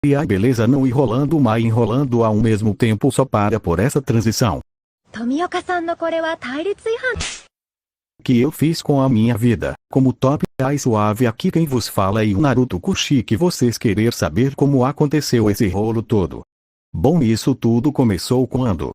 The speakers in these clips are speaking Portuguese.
E a beleza não enrolando mas enrolando ao mesmo tempo só para por essa transição 富岡さんのこれは対立違反。 que eu fiz com a minha vida. Como top ai suave aqui quem vos fala e o Naruto Kushi que vocês querer saber como aconteceu esse rolo todo. Bom, isso tudo começou quando...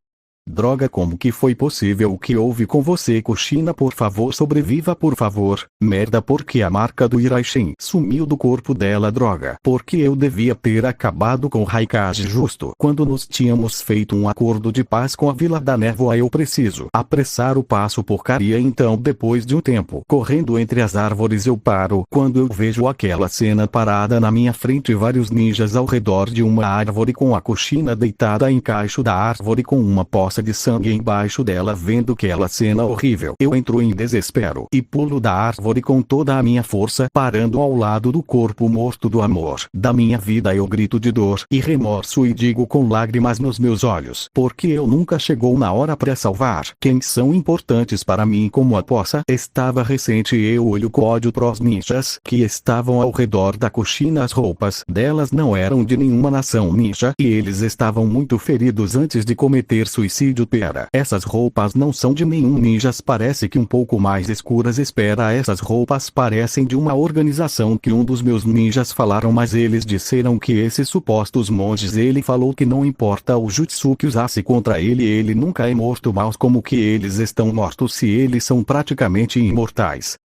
Droga, como que foi possível? O que houve com você, Kushina? Por favor, sobreviva, por favor. Merda, porque a marca do Iraishin sumiu do corpo dela. Droga, porque eu devia ter acabado com o Raikage justo quando nos tínhamos feito um acordo de paz com a Vila da Névoa. Eu preciso apressar o passo, porcaria. Então, depois de um tempo correndo entre as árvores, eu paro quando eu vejo aquela cena parada na minha frente, vários ninjas ao redor de uma árvore com a Kushina deitada em cacho da árvore com uma poça de sangue embaixo dela. Vendo aquela cena horrível, eu entro em desespero e pulo da árvore com toda a minha força, parando ao lado do corpo morto do amor da minha vida. Eu grito de dor e remorso e digo com lágrimas nos meus olhos, porque eu nunca chegou na hora para salvar quem são importantes para mim como a poça estava recente. Eu olho com ódio pros ninjas que estavam ao redor da Kushina. As roupas delas não eram de nenhuma nação ninja e eles estavam muito feridos antes de cometer suicídio. Pera, essas roupas não são de nenhum ninjas, parece que um pouco mais escuras. Espera, essas roupas parecem de uma organização que um dos meus ninjas falaram, mas eles disseram que esses supostos monges, ele falou que não importa o jutsu que usasse contra ele, ele nunca é morto. Mas como que eles estão mortos se eles são praticamente imortais?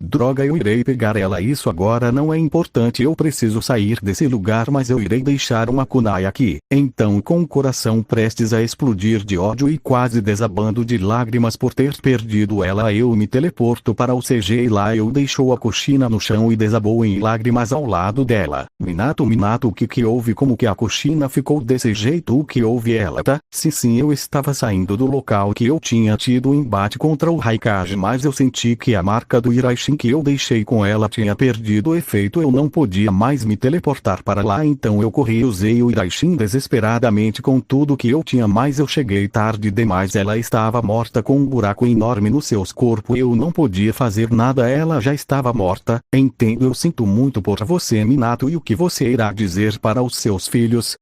Droga, eu irei pegar ela. Isso agora não é importante, eu preciso sair desse lugar, mas eu irei deixar uma kunai aqui. Então, com o coração prestes a explodir de ódio e quase desabando de lágrimas por ter perdido ela, eu me teleporto para o CG e lá eu deixo a Kushina no chão e desabou em lágrimas ao lado dela. Minato, o que houve? Como que a Kushina ficou desse jeito? O que houve? Ela tá? Sim, eu estava saindo do local que eu tinha tido o embate contra o Raikage, mas eu senti que a marca do Iraishin que eu deixei com ela tinha perdido o efeito. Eu não podia mais me teleportar para lá, então eu corri e usei o Iraishin desesperadamente com tudo que eu tinha, mas eu cheguei tarde demais. Ela estava morta com um buraco enorme no seu corpo. Eu não podia fazer nada, ela já estava morta. Entendo, eu sinto muito por você, Minato. E o que você irá dizer para os seus filhos?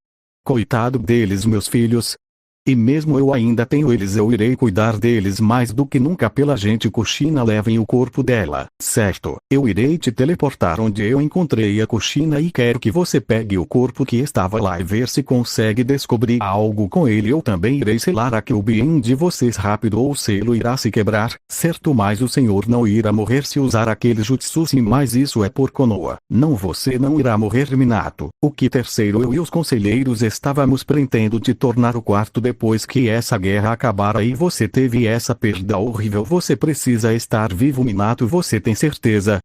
Coitado deles, meus filhos. E mesmo eu ainda tenho eles, eu irei cuidar deles mais do que nunca pela gente. Kushina, levem o corpo dela, certo? Eu irei te teleportar onde eu encontrei a Kushina e quero que você pegue o corpo que estava lá e ver se consegue descobrir algo com ele. Eu também irei selar aqui o bien de vocês rápido ou o selo irá se quebrar, certo? Mas o senhor não irá morrer se usar aquele jutsu. Sim, mas isso é por Konoha. Não, você não irá morrer, Minato. O que terceiro, eu e os conselheiros estávamos pretendendo te tornar o quarto depois que essa guerra acabara e você teve essa perda horrível. Você precisa estar vivo, Minato. Você tem certeza?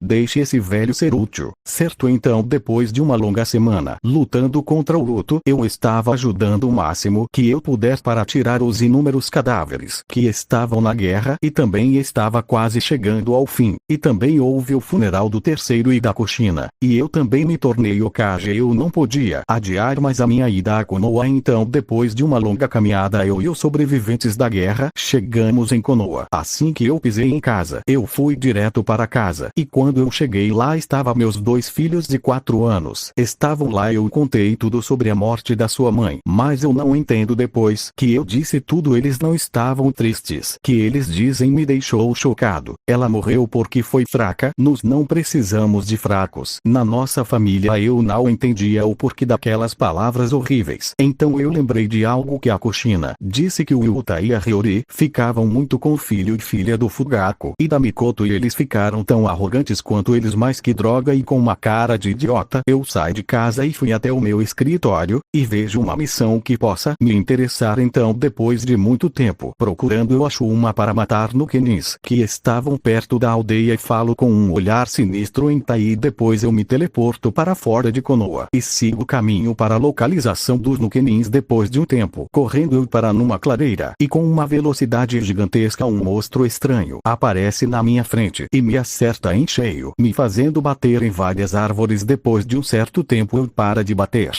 Deixe esse velho ser útil, certo? Então, depois de uma longa semana lutando contra o luto, eu estava ajudando o máximo que eu puder para tirar os inúmeros cadáveres que estavam na guerra e também estava quase chegando ao fim. E também houve o funeral do terceiro e da Kushina. E eu também me tornei Hokage. Eu não podia adiar mais a minha ida a Konoha. Então, depois de uma longa caminhada, eu e os sobreviventes da guerra chegamos em Konoha. Assim que eu pisei em casa, eu fui direto para casa. E quando eu cheguei lá, estavam meus 2 filhos de 4 anos. Estavam lá. Eu contei tudo sobre a morte da sua mãe. Mas eu não entendo, depois que eu disse tudo, eles não estavam tristes. Que eles dizem me deixou chocado. Ela morreu porque foi fraca. Nós não precisamos de fracos na nossa família. Eu não entendia o porquê daquelas palavras horríveis. Então eu lembrei de algo que a Kushina disse, que o Yuta e a Hiyori ficavam muito com o filho e filha do Fugaku e da Mikoto e eles ficaram tão arrogantes quanto eles, mais que droga. E com uma cara de idiota, eu saí de casa e fui até o meu escritório e vejo uma missão que possa me interessar. Então, depois de muito tempo procurando, eu acho uma para matar Nukenins que estavam perto da aldeia e falo com um olhar sinistro em Tai. Depois eu me teleporto para fora de Konoha e sigo o caminho para a localização dos Nukenins. Depois de um tempo correndo, eu paro numa clareira e com uma velocidade gigantesca um monstro estranho aparece na minha frente e me acerta em cheio, me fazendo bater em várias árvores. Depois de um certo tempo eu paro de bater.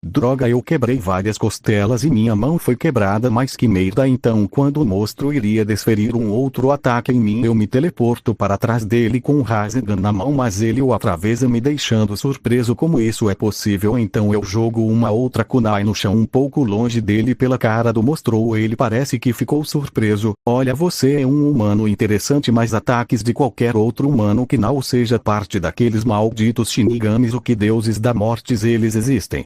Droga, eu quebrei várias costelas e minha mão foi quebrada, mais que merda. Então quando o monstro iria desferir um outro ataque em mim, eu me teleporto para trás dele com um Rasengan na mão, mas ele o atravessa, me deixando surpreso. Como isso é possível? Então eu jogo uma outra kunai no chão um pouco longe dele. Pela cara do monstro ele parece que ficou surpreso. Olha, você é um humano interessante, mas ataques de qualquer outro humano que não seja parte daqueles malditos Shinigamis, o que deuses da morte eles existem.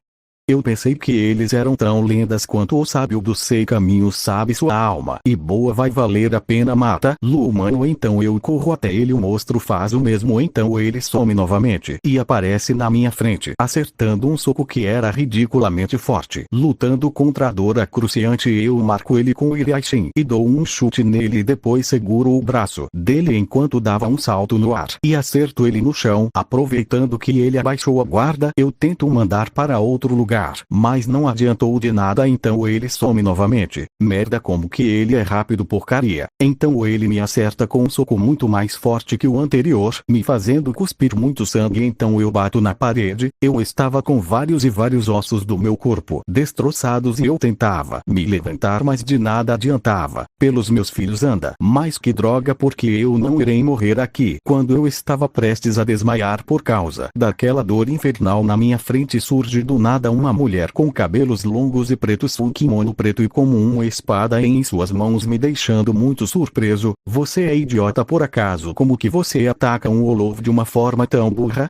Eu pensei que eles eram tão lendas quanto o sábio dos 6 caminhos sabe sua alma e boa, vai valer a pena. Mata-lo, humano. Então eu corro até ele, o monstro faz o mesmo, então ele some novamente e aparece na minha frente, acertando um soco que era ridiculamente forte. Lutando contra a dor cruciante, eu marco ele com o Iriaishin e dou um chute nele e depois seguro o braço dele enquanto dava um salto no ar e acerto ele no chão. Aproveitando que ele abaixou a guarda, eu tento mandar para outro lugar, mas não adiantou de nada, então ele some novamente. Merda, como que ele é rápido, porcaria. Então ele me acerta com um soco muito mais forte que o anterior, me fazendo cuspir muito sangue. Então eu bato na parede. Eu estava com vários ossos do meu corpo destroçados e eu tentava me levantar, mas de nada adiantava. Pelos meus filhos, anda. Mas que droga, porque eu não irei morrer aqui. Quando eu estava prestes a desmaiar por causa daquela dor infernal, na minha frente surge do nada uma mulher com cabelos longos e pretos, um kimono preto e com uma espada em suas mãos, me deixando muito surpreso. Você é idiota por acaso? Como que você ataca um Olof de uma forma tão burra?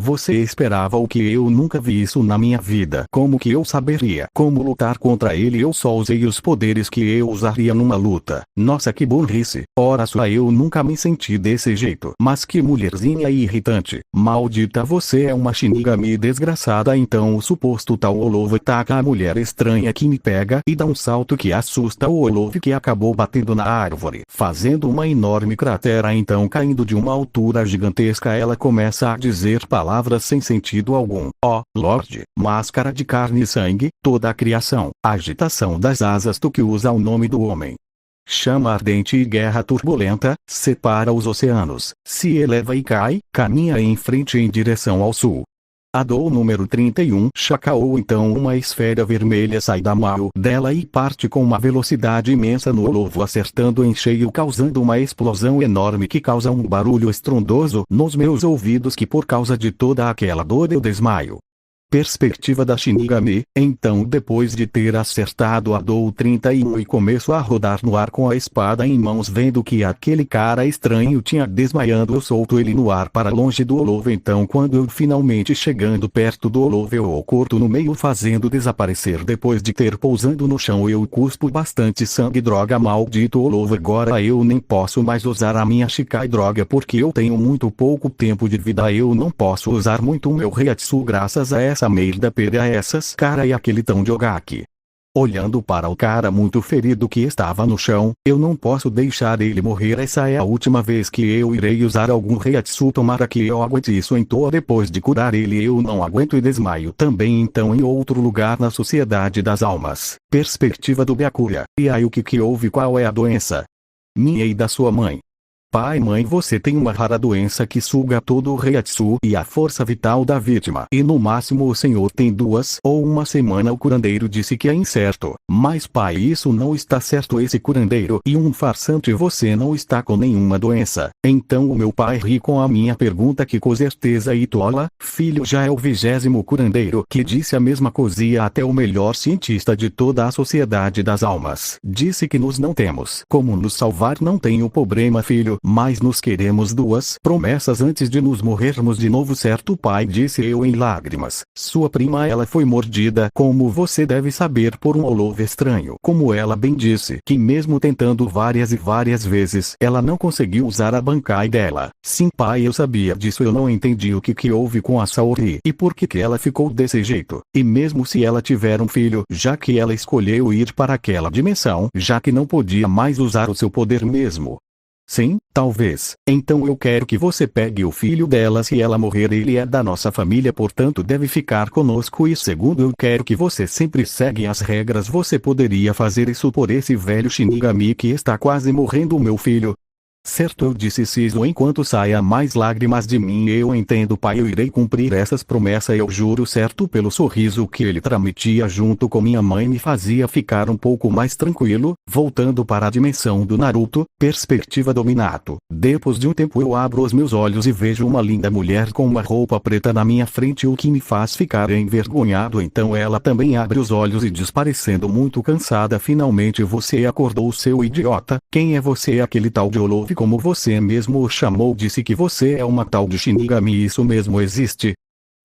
Você esperava o que? Eu nunca vi isso na minha vida. Como que eu saberia como lutar contra ele? Eu só usei os poderes que eu usaria numa luta. Nossa, que burrice. Ora só, eu nunca me senti desse jeito. Mas que mulherzinha irritante. Maldita, você é uma Shinigami desgraçada. Então o suposto tal Olof ataca a mulher estranha que me pega e dá um salto que assusta o Olof, que acabou batendo na árvore, fazendo uma enorme cratera. Então, caindo de uma altura gigantesca, ela começa a dizer palavras sem sentido algum. Ó, Lorde, máscara de carne e sangue, toda a criação, agitação das asas do que usa o nome do homem. Chama ardente e guerra turbulenta, separa os oceanos, se eleva e cai, caminha em frente em direção ao sul. Adou número 31, Chacaou. Então uma esfera vermelha sai da mão dela e parte com uma velocidade imensa no Olof, acertando em cheio, causando uma explosão enorme que causa um barulho estrondoso nos meus ouvidos, que por causa de toda aquela dor eu desmaio. Perspectiva da Shinigami. Então, depois de ter acertado a Dou 31 e começo a rodar no ar com a espada em mãos, vendo que aquele cara estranho tinha desmaiando, eu solto ele no ar para longe do Olof. Então quando eu finalmente chegando perto do Olof, eu o corto no meio, fazendo desaparecer. Depois de ter pousando no chão, eu cuspo bastante sangue. Droga, maldito Olof, agora eu nem posso mais usar a minha Shikai. Droga, porque eu tenho muito pouco tempo de vida, eu não posso usar muito o meu Reiatsu graças a essa merda. Pega essas cara e aquele tão de Ogaki. Olhando para o cara muito ferido que estava no chão, eu não posso deixar ele morrer. Essa é a última vez que eu irei usar algum Reiatsu. Tomara que eu aguente isso. Então depois de curar ele, eu não aguento e desmaio também. Então, em outro lugar na Sociedade das Almas, perspectiva do Byakuya. E aí, o que houve? Qual é a doença? Minha e da sua mãe. Pai, mãe, você tem uma rara doença que suga todo o Reiatsu e a força vital da vítima. E no máximo o senhor tem 2 ou 1 semana. O curandeiro disse que é incerto. Mas pai, isso não está certo. Esse curandeiro e um farsante, você não está com nenhuma doença. Então o meu pai ri com a minha pergunta, que com certeza e tola, filho, já é o 20º curandeiro que disse a mesma coisa. E até o melhor cientista de toda a Sociedade das Almas disse que nós não temos como nos salvar. Não tenho problema, filho, mas nos queremos 2 promessas antes de nos morrermos de novo, certo pai? Disse eu em lágrimas. Sua prima, ela foi mordida, como você deve saber, por um Olof estranho. Como ela bem disse, que mesmo tentando várias e várias vezes, ela não conseguiu usar a Bankai dela. Sim pai, eu sabia disso. Eu não entendi o que houve com a Saori e por que ela ficou desse jeito. E mesmo se ela tiver um filho, já que ela escolheu ir para aquela dimensão, já que não podia mais usar o seu poder mesmo. Sim, talvez. Então eu quero que você pegue o filho dela. Se ela morrer, ele é da nossa família, portanto deve ficar conosco. E segundo, eu quero que você sempre segue as regras. Você poderia fazer isso por esse velho Shinigami que está quase morrendo, meu filho? Certo, eu disse siso enquanto saia mais lágrimas de mim. Eu entendo, pai, eu irei cumprir essas promessas, eu juro. Certo, pelo sorriso que ele transmitia junto com minha mãe me fazia ficar um pouco mais tranquilo. Voltando para a dimensão do Naruto, perspectiva do Minato. Depois de um tempo eu abro os meus olhos e vejo uma linda mulher com uma roupa preta na minha frente, o que me faz ficar envergonhado. Então ela também abre os olhos e diz, parecendo muito cansada: finalmente você acordou, seu idiota. Quem é você? Aquele tal de Olove, como você mesmo o chamou, disse que você é uma tal de Shinigami. Isso mesmo existe?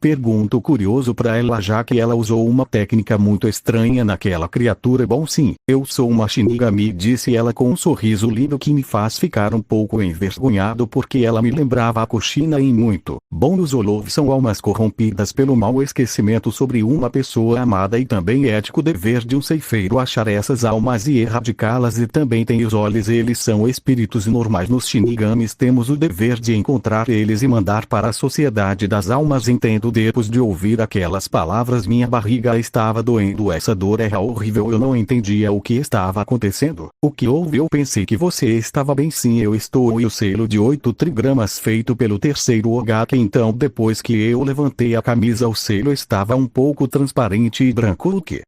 Pergunto curioso para ela, já que ela usou uma técnica muito estranha naquela criatura. Bom, sim, eu sou uma Shinigami, disse ela com um sorriso lindo que me faz ficar um pouco envergonhado porque ela me lembrava a Kushina em muito. Bom, os Olov são almas corrompidas pelo mau esquecimento sobre uma pessoa amada, e também é ético dever de um ceifeiro achar essas almas e erradicá-las. E também tem os olhos, eles são espíritos normais. Nos Shinigamis temos o dever de encontrar eles e mandar para a sociedade das almas. Entendo. Depois de ouvir aquelas palavras minha barriga estava doendo, essa dor era horrível, eu não entendia o que estava acontecendo. O que houve? Eu pensei que você estava bem. Sim, eu estou. E o selo de 8 trigramas feito pelo terceiro Hokage. Então depois que eu levantei a camisa o selo estava um pouco transparente e branco. O que?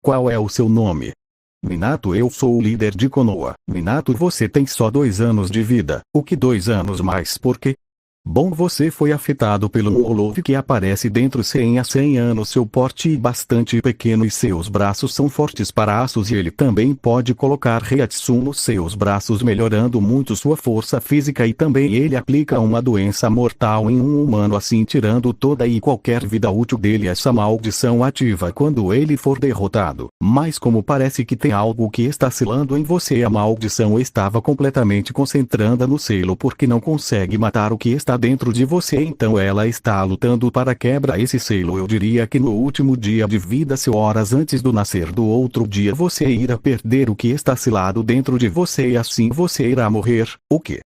Qual é o seu nome? Minato, eu sou o líder de Konoha. Minato, você tem só 2 anos de vida. O que 2 anos mais? Por quê? Bom, você foi afetado pelo Olove que aparece dentro 100 a 100 anos. Seu porte é bastante pequeno e seus braços são fortes para aços, e ele também pode colocar Reiatsu nos seus braços, melhorando muito sua força física, e também ele aplica uma doença mortal em um humano, assim tirando toda e qualquer vida útil dele. Essa maldição ativa quando ele for derrotado. Mas como parece que tem algo que está selando em você, a maldição estava completamente concentrada no selo porque não consegue matar o que está dentro de você, então ela está lutando para quebrar esse selo. Eu diria que no último dia de vida seu, horas antes do nascer do outro dia, você irá perder o que está selado dentro de você e assim você irá morrer. O que?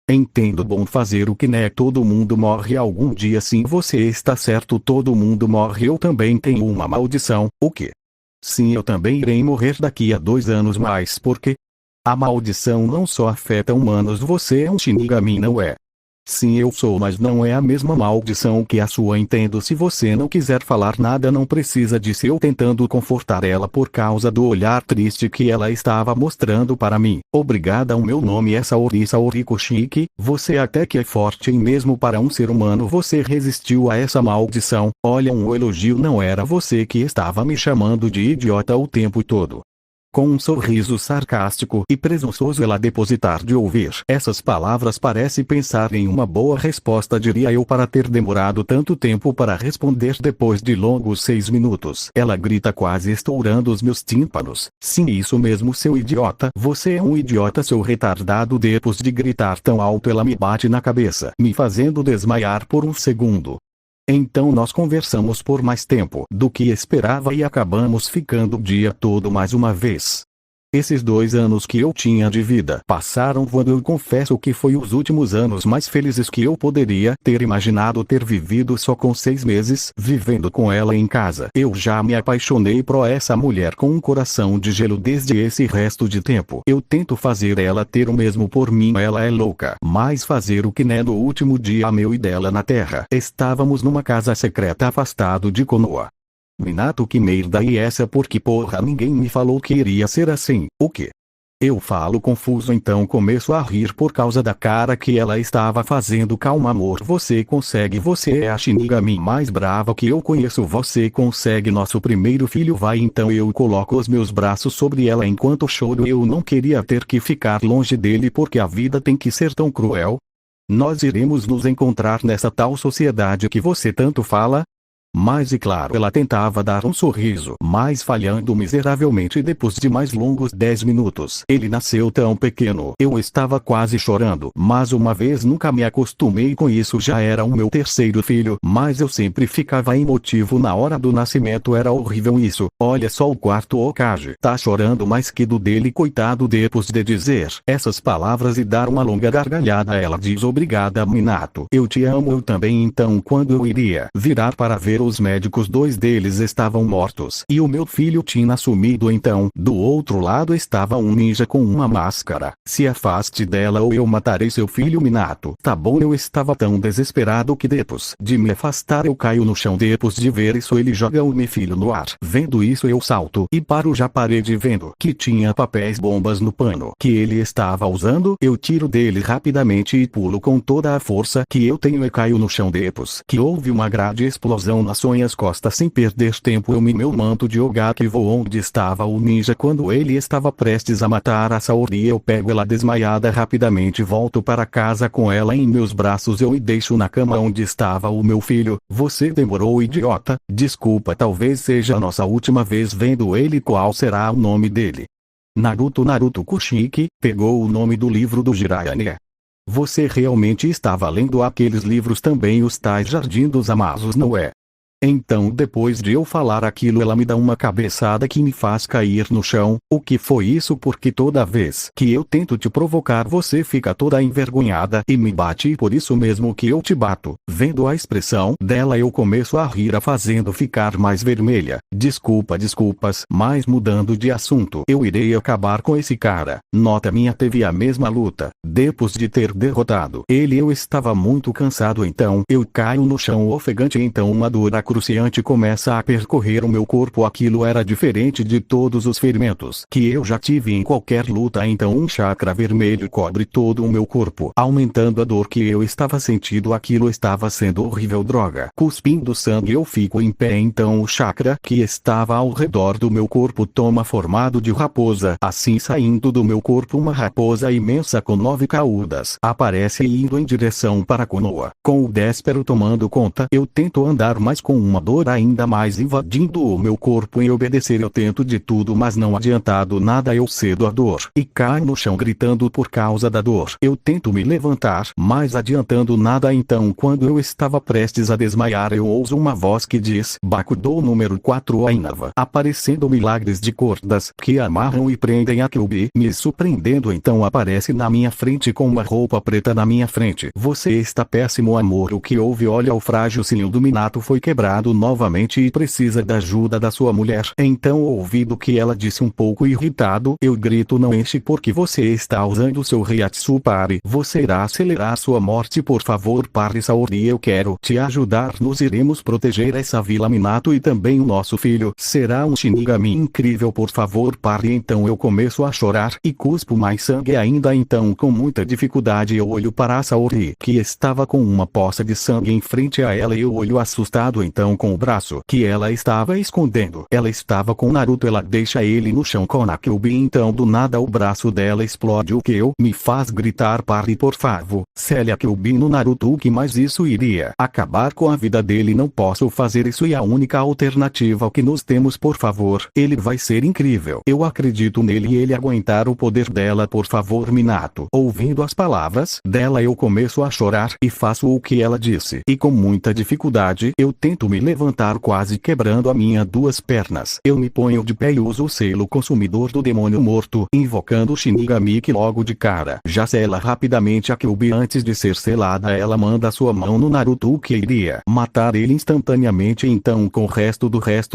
Entendo. Bom, fazer o que, né? Todo mundo morre algum dia. Sim, você está certo, todo mundo morre. Eu também tenho uma maldição. O que? Sim, eu também irei morrer daqui a 2 anos mais. Porque a maldição não só afeta humanos. Você é um Shinigami, não é? Sim, eu sou, mas não é a mesma maldição que a sua. Entendo. Se você não quiser falar nada, não precisa, disse eu, tentando confortar ela por causa do olhar triste que ela estava mostrando para mim. Obrigada, o meu nome é Saori Kushiki. Você até que é forte, e mesmo para um ser humano você resistiu a essa maldição. Olha, um elogio. Não era você que estava me chamando de idiota o tempo todo? Com um sorriso sarcástico e presunçoso ela depositar de ouvir essas palavras parece pensar em uma boa resposta, diria eu, para ter demorado tanto tempo para responder depois de longos 6 minutos. Ela grita, quase estourando os meus tímpanos. Sim, isso mesmo, seu idiota. Você é um idiota, seu retardado. Depois de gritar tão alto ela me bate na cabeça, me fazendo desmaiar por um segundo. Então nós conversamos por mais tempo do que esperava e acabamos ficando o dia todo mais uma vez. Esses 2 anos que eu tinha de vida passaram voando. Eu confesso que foi os últimos anos mais felizes que eu poderia ter imaginado ter vivido, só com 6 meses vivendo com ela em casa. Eu já me apaixonei por essa mulher com um coração de gelo desde esse resto de tempo. Eu tento fazer ela ter o mesmo por mim, ela é louca. Mas fazer o que, né? No último dia meu e dela na Terra, estávamos numa casa secreta afastado de Konoha. Minato, que merda é essa? Porque porra, ninguém me falou que iria ser assim. O que? Eu falo confuso, então começo a rir por causa da cara que ela estava fazendo. Calma, amor, você consegue. Você é a Shinigami mais brava que eu conheço. Você consegue. Nosso primeiro filho vai. Então eu coloco os meus braços sobre ela enquanto choro. Eu não queria ter que ficar longe dele porque a vida tem que ser tão cruel. Nós iremos nos encontrar nessa tal sociedade que você tanto fala. Mas, e claro, ela tentava dar um sorriso, mas falhando miseravelmente. Depois de mais longos 10 minutos, ele nasceu tão pequeno. Eu estava quase chorando, mas uma vez nunca me acostumei com isso. Já era o meu terceiro filho, mas eu sempre ficava emotivo na hora do nascimento. Era horrível isso. Olha só, o quarto Hokage tá chorando mais que do dele, coitado. Depois de dizer essas palavras e dar uma longa gargalhada, ela diz: obrigada, Minato. Eu te amo. Eu também. Então quando eu iria virar para ver ver os médicos, 2 deles estavam mortos e o meu filho tinha sumido. Então, do outro lado estava um ninja com uma máscara. Se afaste dela ou eu matarei seu filho, Minato. Tá bom, eu estava tão desesperado que depois de me afastar eu caio no chão. Depois de ver isso ele joga o meu filho no ar. Vendo isso eu salto e paro já parede, vendo que tinha papéis bombas no pano que ele estava usando. Eu tiro dele rapidamente e pulo com toda a força que eu tenho e caio no chão. Depois que houve uma grande explosão nas minhas costas, sem perder tempo eu me meu manto de Ogaki voou onde estava o ninja. Quando ele estava prestes a matar a Saori eu pego ela desmaiada rapidamente, volto para casa com ela em meus braços. Eu me deixo na cama onde estava o meu filho. Você demorou, idiota. Desculpa, talvez seja a nossa última vez vendo ele. Qual será o nome dele? Naruto Kushiki, pegou o nome do livro do Jiraiya. Você realmente estava lendo aqueles livros também, os tais Jardim dos Amazonas, não é? Então depois de eu falar aquilo ela me dá uma cabeçada que me faz cair no chão. O que foi isso? Porque toda vez que eu tento te provocar você fica toda envergonhada e me bate, e por isso mesmo que eu te bato. Vendo a expressão dela eu começo a rir, a fazendo ficar mais vermelha. Desculpas, mas mudando de assunto, eu irei acabar com esse cara. Nota minha, teve a mesma luta. Depois de ter derrotado ele eu estava muito cansado, então eu caio no chão ofegante. Então uma dor cruciante começa a percorrer o meu corpo. Aquilo era diferente de todos os ferimentos que eu já tive em qualquer luta. Então um chakra vermelho cobre todo o meu corpo, aumentando a dor que eu estava sentindo. Aquilo estava sendo horrível. Droga. Cuspindo sangue eu fico em pé. Então o chakra que estava ao redor do meu corpo toma formato de raposa. Assim, saindo do meu corpo uma raposa imensa com 9 caudas aparece indo em direção para Konoha. Com o Déspero tomando conta, eu tento andar, mas com uma dor ainda mais invadindo o meu corpo. Em obedecer eu tento de tudo, mas não adiantado nada. Eu cedo a dor e caio no chão gritando por causa da dor. Eu tento me levantar, mas adiantando nada. Então quando eu estava prestes a desmaiar eu ouço uma voz que diz: Bakudou número 4 Ainava. Aparecendo milagres de cordas que amarram e prendem a Kyuubi, me surpreendendo. Então aparece na minha frente com uma roupa preta na minha frente. Você está péssimo, amor. O que houve? Olha, o frágil cilindro do Minato foi quebrado novamente e precisa da ajuda da sua mulher. Então ouvindo que ela disse um pouco irritado, eu grito: não enche, porque você está usando seu Reiatsu. Pare, você irá acelerar sua morte. Por favor, pare, Saori, eu quero te ajudar. Nós iremos proteger essa vila, Minato, e também o nosso filho será um Shinigami incrível. Por favor, pare. Então eu começo a chorar e cuspo mais sangue ainda. Então com muita dificuldade eu olho para a Saori, que estava com uma poça de sangue em frente a ela, e eu olho assustado. Então com o braço que ela estava escondendo, ela estava com Naruto. Ela deixa ele no chão com a Kyuubi. Então do nada o braço dela explode, o que eu me faz gritar: pare, por favor. Célia, Kyuubi no Naruto. O que mais? Isso iria acabar com a vida dele. Não posso fazer isso, e a única alternativa que nós temos, por favor, ele vai ser incrível. Eu acredito nele e ele aguentar o poder dela. Por favor, Minato. Ouvindo as palavras dela eu começo a chorar e faço o que ela disse, e com muita dificuldade eu tento me levantar, quase quebrando as minhas 2 pernas. Eu me ponho de pé e uso o selo consumidor do demônio morto, invocando o Shinigami, que logo de cara já sela rapidamente a Kyuubi. Antes de ser selada ela manda sua mão no Naruto, que iria matar ele instantaneamente. Então com o resto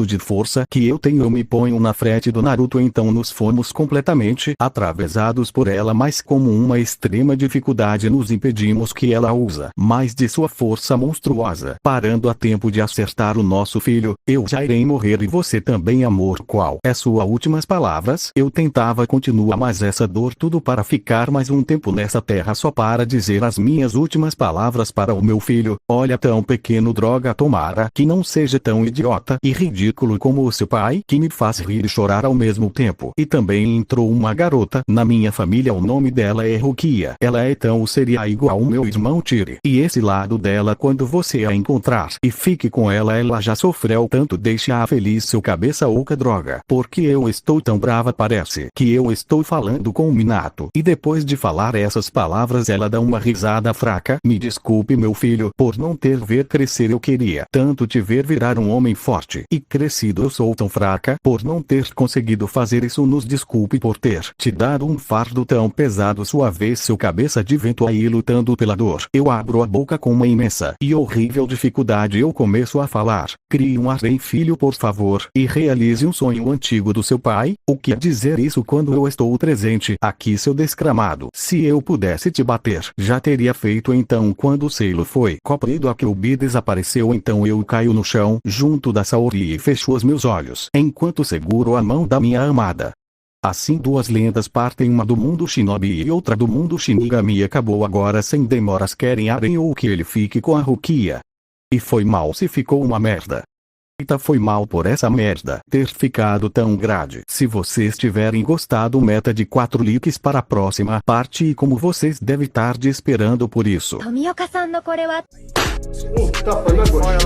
de força que eu tenho eu me ponho na frente do Naruto. Então nos fomos completamente atravessados por ela, mas como uma extrema dificuldade nos impedimos que ela usa mais de sua força monstruosa, parando a tempo de acertar o nosso filho. Eu já irei morrer e você também, amor. Qual é suas últimas palavras? Eu tentava continuar, mas essa dor, tudo para ficar mais um tempo nessa terra só para dizer as minhas últimas palavras para o meu filho. Olha, tão pequeno, droga, tomara que não seja tão idiota e ridículo como o seu pai, que me faz rir e chorar ao mesmo tempo. E também entrou uma garota na minha família, o nome dela é Rukia. Ela é tão seria igual ao meu irmão Tire. E esse lado dela, quando você a encontrar e fique com ela, ela já sofreu tanto. Deixa-a feliz, seu cabeça oca, droga. Porque eu estou tão brava, parece que eu estou falando com o Minato. E depois de falar essas palavras ela dá uma risada fraca. Me desculpe, meu filho, por não ter ver crescer. Eu queria tanto te ver virar um homem forte e crescido. Eu sou tão fraca por não ter conseguido fazer isso. Nos desculpe por ter te dado um fardo tão pesado. Sua vez, seu cabeça de vento. Aí lutando pela dor, eu abro a boca com uma imensa e horrível dificuldade. Eu começo começo a falar. Crie um harém filho por favor e realize um sonho antigo do seu pai. O que quer dizer isso quando eu estou presente aqui, seu descramado? Se eu pudesse te bater, já teria feito. Então quando o selo foi cobrido, a Kyuubi desapareceu. Então eu caio no chão, junto da Saori, e fecho os meus olhos, enquanto seguro a mão da minha amada. Assim duas lendas partem, uma do mundo Shinobi e outra do mundo Shinigami. Acabou agora sem demoras. Querem harém ou que ele fique com a Rukia. E foi mal se ficou uma merda. Eita, foi mal por essa merda ter ficado tão grande. Se vocês tiverem gostado, meta de 4 likes para a próxima parte, e como vocês devem estar esperando por isso. 富岡さんのこれは Tapa na gostosa.